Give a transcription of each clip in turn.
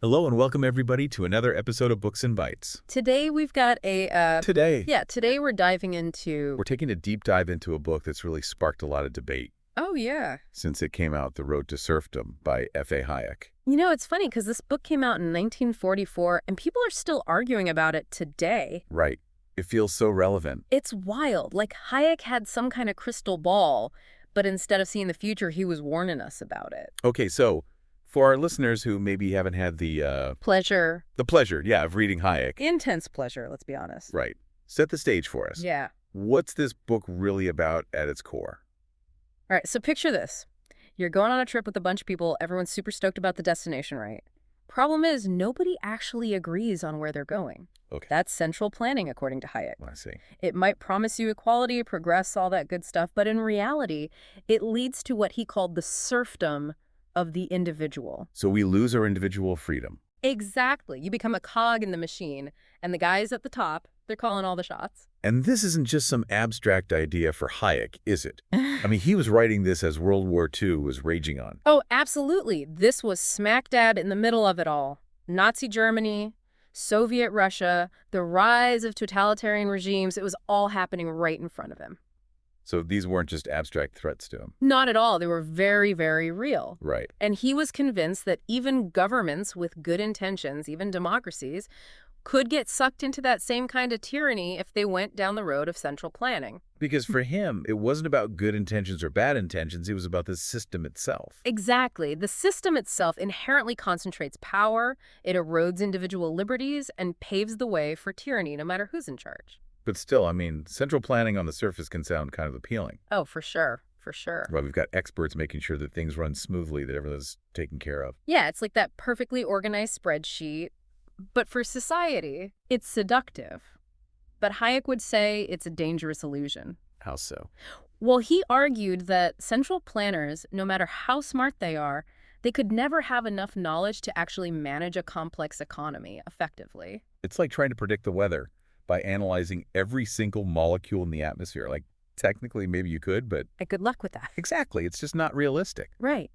Hello and welcome everybody to another episode of Books and Bytes. Today we've got today we're diving into... We're taking a deep dive into a book that's really sparked a lot of debate Oh, yeah. since it came out, The Road to Serfdom by F.A. Hayek. You know, it's funny because this book came out in 1944 and people are still arguing about it today. Right. It feels so relevant. It's wild. Like Hayek had some kind of crystal ball, but instead of seeing the future, he was warning us about it. Okay, so for our listeners who maybe haven't had the Pleasure. pleasure, of reading Hayek. Intense pleasure, let's be honest. Right. Set the stage for us. Yeah. What's this book really about at its core? All right, so picture this. You're going on a trip with a bunch of people. Everyone's super stoked about the destination, right? Problem is, nobody actually agrees on where they're going. Okay. That's central planning, according to Hayek. I see. It might promise you equality, progress, all that good stuff, but in reality, it leads to what he called the serfdom of the individual. So we lose our individual freedom. Exactly. You become a cog in the machine, and the guys at the top, they're calling all the shots. And this isn't just some abstract idea for Hayek, is it? I mean, he was writing this as World War II was raging on. Oh, absolutely. This was smack dab in the middle of it all. Nazi Germany, Soviet Russia, the rise of totalitarian regimes, it was all happening right in front of him. So these weren't just abstract threats to him. Not at all. They were very, very real. Right. And he was convinced that even governments with good intentions, even democracies, could get sucked into that same kind of tyranny if they went down the road of central planning. Because for him, it wasn't about good intentions or bad intentions. It was about the system itself. Exactly. The system itself inherently concentrates power, it erodes individual liberties, and paves the way for tyranny, no matter who's in charge. But still, I mean, central planning on the surface can sound kind of appealing. Oh, for sure. For sure. Well, we've got experts making sure that things run smoothly, that everything's taken care of. Yeah, it's like that perfectly organized spreadsheet. But for society, it's seductive. But Hayek would say it's a dangerous illusion. How so? Well, he argued that central planners, no matter how smart they are, they could never have enough knowledge to actually manage a complex economy effectively. It's like trying to predict the weather by analyzing every single molecule in the atmosphere. Like, technically, maybe you could, but... Good luck with that. Exactly. It's just not realistic. Right.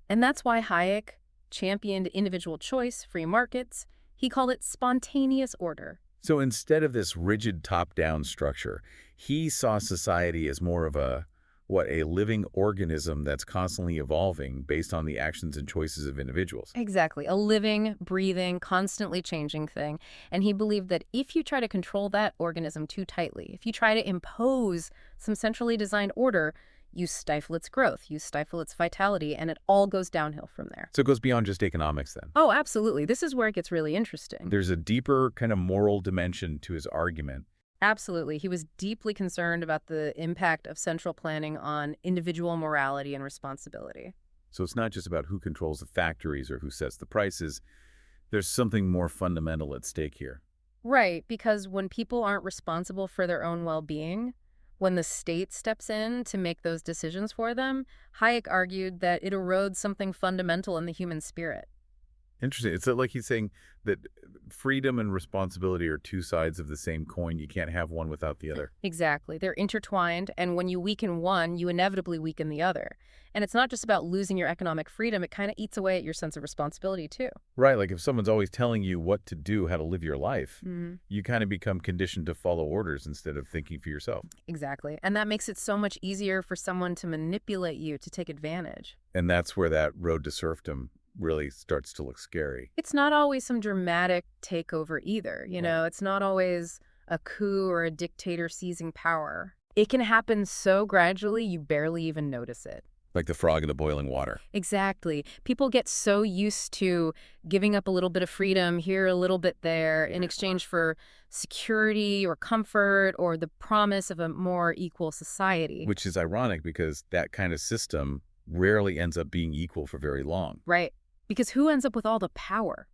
And that's why Hayek championed individual choice, free markets. He called it spontaneous order. So instead of this rigid top-down structure, he saw society as more of a living organism that's constantly evolving based on the actions and choices of individuals. Exactly. A living, breathing, constantly changing thing. And he believed that if you try to control that organism too tightly, if you try to impose some centrally designed order, you stifle its growth, you stifle its vitality, and it all goes downhill from there. So it goes beyond just economics then. Oh, absolutely. This is where it gets really interesting. There's a deeper kind of moral dimension to his argument. Absolutely. He was deeply concerned about the impact of central planning on individual morality and responsibility. So it's not just about who controls the factories or who sets the prices. There's something more fundamental at stake here. Right, because when people aren't responsible for their own well-being, when the state steps in to make those decisions for them, Hayek argued that it erodes something fundamental in the human spirit. Interesting. It's like he's saying that freedom and responsibility are two sides of the same coin. You can't have one without the other. Exactly. They're intertwined, and when you weaken one, you inevitably weaken the other. And it's not just about losing your economic freedom. It kind of eats away at your sense of responsibility, too. Right. Like if someone's always telling you what to do, how to live your life, you kind of become conditioned to follow orders instead of thinking for yourself. Exactly. And that makes it so much easier for someone to manipulate you, to take advantage. And that's where that road to serfdom really starts to look scary. It's not always some dramatic takeover either. You know, it's not always a coup or a dictator seizing power. It can happen so gradually you barely even notice it. Like the frog in the boiling water. Exactly. People get so used to giving up a little bit of freedom here, a little bit there, in exchange for security or comfort or the promise of a more equal society. Which is ironic because that kind of system rarely ends up being equal for very long. Right. Because who ends up with all the power?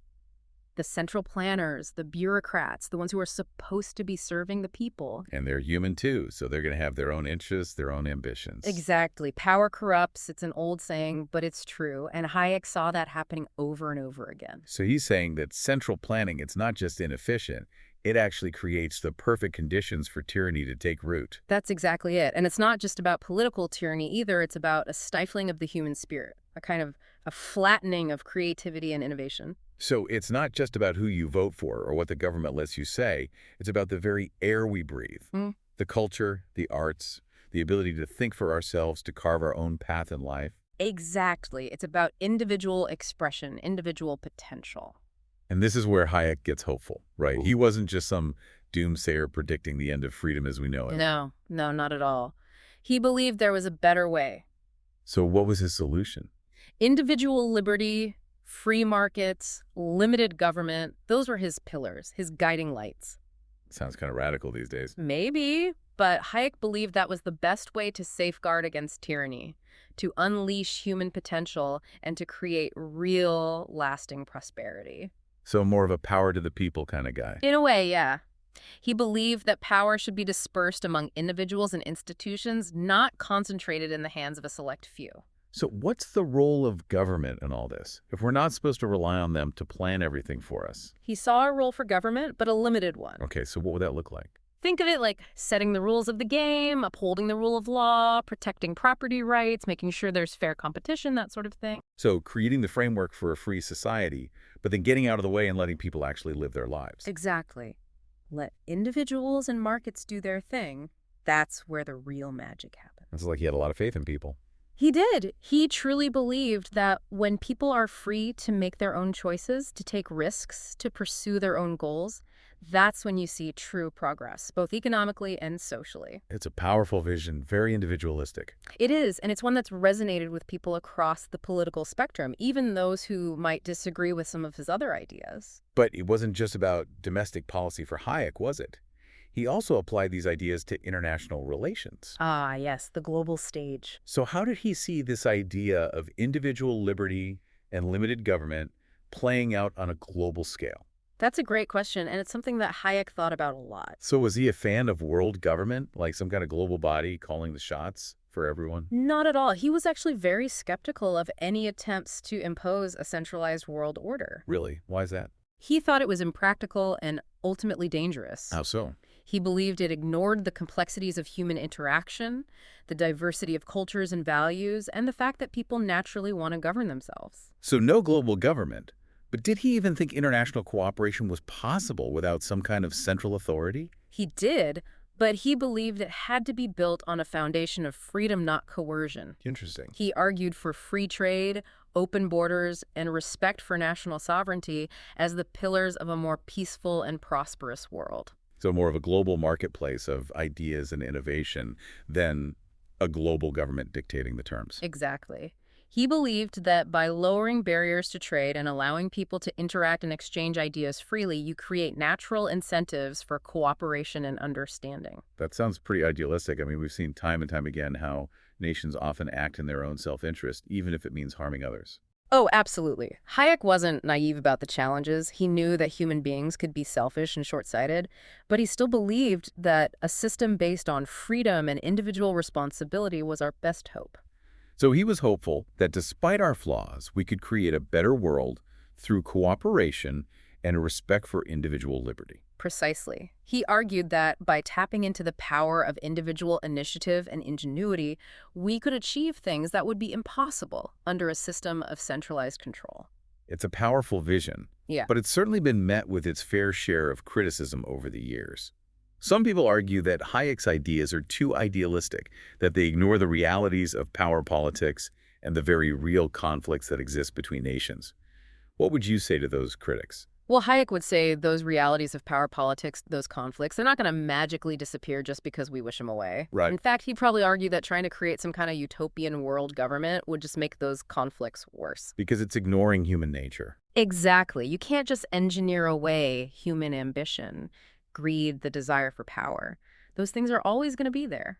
The central planners, the bureaucrats, the ones who are supposed to be serving the people. And they're human too, so they're going to have their own interests, their own ambitions. Exactly. Power corrupts. It's an old saying, but it's true. And Hayek saw that happening over and over again. So he's saying that central planning, it's not just inefficient, it actually creates the perfect conditions for tyranny to take root. That's exactly it. And it's not just about political tyranny either. It's about a stifling of the human spirit, a kind of a flattening of creativity and innovation. So it's not just about who you vote for or what the government lets you say. It's about the very air we breathe, Mm. the culture, the arts, the ability to think for ourselves, to carve our own path in life. Exactly. It's about individual expression, individual potential. And this is where Hayek gets hopeful, right? He wasn't just some doomsayer predicting the end of freedom as we know it. No, no, not at all. He believed there was a better way. So what was his solution? Individual liberty, free markets, limited government, those were his pillars, his guiding lights. Sounds kind of radical these days. Maybe, but Hayek believed that was the best way to safeguard against tyranny, to unleash human potential, and to create real, lasting prosperity. So more of a power to the people kind of guy. In a way, yeah. He believed that power should be dispersed among individuals and institutions, not concentrated in the hands of a select few. So what's the role of government in all this, if we're not supposed to rely on them to plan everything for us? He saw a role for government, but a limited one. Okay, so what would that look like? Think of it like setting the rules of the game, upholding the rule of law, protecting property rights, making sure there's fair competition, that sort of thing. So creating the framework for a free society, but then getting out of the way and letting people actually live their lives. Exactly. Let individuals and markets do their thing. That's where the real magic happens. It's like he had a lot of faith in people. He did. He truly believed that when people are free to make their own choices, to take risks, to pursue their own goals, that's when you see true progress, both economically and socially. It's a powerful vision, very individualistic. It is, and it's one that's resonated with people across the political spectrum, even those who might disagree with some of his other ideas. But it wasn't just about domestic policy for Hayek, was it? He also applied these ideas to international relations. Ah, yes, the global stage. So how did he see this idea of individual liberty and limited government playing out on a global scale? That's a great question, and it's something that Hayek thought about a lot. So was he a fan of world government, like some kind of global body calling the shots for everyone? Not at all. He was actually very skeptical of any attempts to impose a centralized world order. Really? Why is that? He thought it was impractical and ultimately dangerous. How so? He believed it ignored the complexities of human interaction, the diversity of cultures and values, and the fact that people naturally want to govern themselves. So no global government. But did he even think international cooperation was possible without some kind of central authority? He did, but he believed it had to be built on a foundation of freedom, not coercion. Interesting. He argued for free trade, open borders, and respect for national sovereignty as the pillars of a more peaceful and prosperous world. So more of a global marketplace of ideas and innovation than a global government dictating the terms. Exactly. He believed that by lowering barriers to trade and allowing people to interact and exchange ideas freely, you create natural incentives for cooperation and understanding. That sounds pretty idealistic. I mean, we've seen time and time again how nations often act in their own self-interest, even if it means harming others. Oh, absolutely. Hayek wasn't naive about the challenges. He knew that human beings could be selfish and short-sighted, but he still believed that a system based on freedom and individual responsibility was our best hope. So he was hopeful that despite our flaws, we could create a better world through cooperation and a respect for individual liberty. Precisely. He argued that by tapping into the power of individual initiative and ingenuity, we could achieve things that would be impossible under a system of centralized control. It's a powerful vision, Yeah. but it's certainly been met with its fair share of criticism over the years. Some people argue that Hayek's ideas are too idealistic, that they ignore the realities of power politics and the very real conflicts that exist between nations. What would you say to those critics? Well, Hayek would say those realities of power politics, those conflicts, they're not going to magically disappear just because we wish them away. Right. In fact, he'd probably argue that trying to create some kind of utopian world government would just make those conflicts worse. Because it's ignoring human nature. Exactly. You can't just engineer away human ambition, greed, the desire for power. Those things are always going to be there.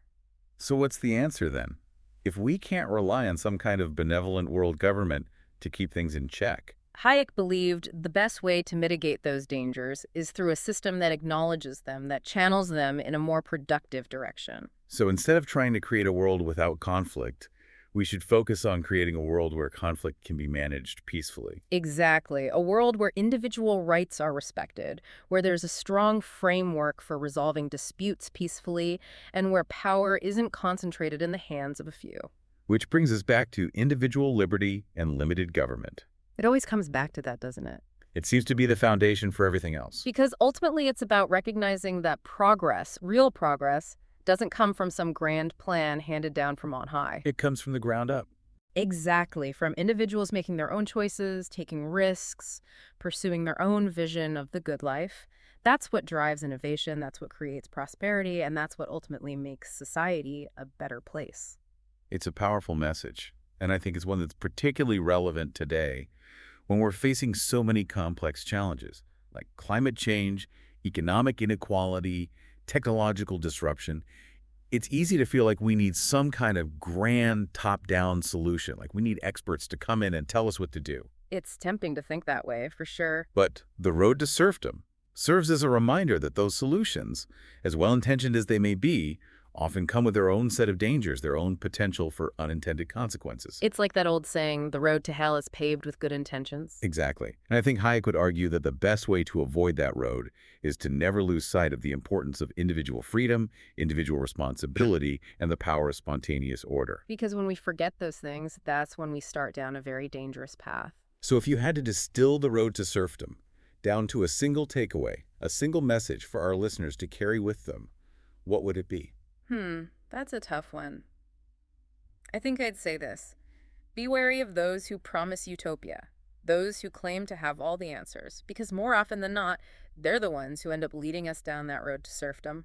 So what's the answer then? If we can't rely on some kind of benevolent world government to keep things in check, Hayek believed the best way to mitigate those dangers is through a system that acknowledges them, that channels them in a more productive direction. so instead of trying to create a world without conflict, we should focus on creating a world where conflict can be managed peacefully. Exactly. A world where individual rights are respected, where there's a strong framework for resolving disputes peacefully, and where power isn't concentrated in the hands of a few. Which brings us back to individual liberty and limited government. It always comes back to that, doesn't it? It seems to be the foundation for everything else. Because ultimately it's about recognizing that progress, real progress, doesn't come from some grand plan handed down from on high. It comes from the ground up. Exactly, from individuals making their own choices, taking risks, pursuing their own vision of the good life. That's what drives innovation, that's what creates prosperity, and that's what ultimately makes society a better place. It's a powerful message, and I think it's one that's particularly relevant today when we're facing so many complex challenges like climate change, economic inequality, technological disruption. It's easy to feel like we need some kind of grand top-down solution, like we need experts to come in and tell us what to do. It's tempting to think that way, for sure. But the road to serfdom serves as a reminder that those solutions, as well-intentioned as they may be, often come with their own set of dangers, their own potential for unintended consequences. It's like that old saying, the road to hell is paved with good intentions. Exactly. And I think Hayek would argue that the best way to avoid that road is to never lose sight of the importance of individual freedom, individual responsibility, and the power of spontaneous order. Because when we forget those things, that's when we start down a very dangerous path. So if you had to distill the road to serfdom down to a single takeaway, a single message for our listeners to carry with them, what would it be? That's a tough one. I think I'd say this. Be wary of those who promise utopia, those who claim to have all the answers, because more often than not, they're the ones who end up leading us down that road to serfdom.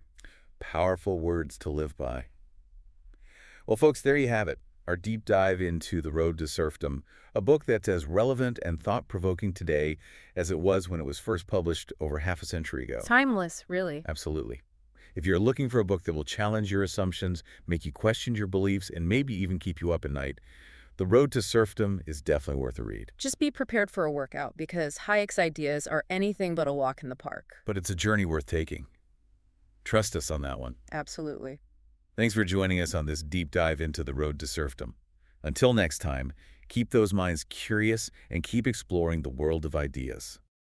Powerful words to live by. Well, folks, there you have it, our deep dive into The Road to Serfdom, a book that's as relevant and thought-provoking today as it was when it was first published over half a century ago. Timeless, really. Absolutely. If you're looking for a book that will challenge your assumptions, make you question your beliefs, and maybe even keep you up at night, The Road to Serfdom is definitely worth a read. Just be prepared for a workout, because Hayek's ideas are anything but a walk in the park. But it's a journey worth taking. Trust us on that one. Absolutely. Thanks for joining us on this deep dive into The Road to Serfdom. Until next time, keep those minds curious and keep exploring the world of ideas.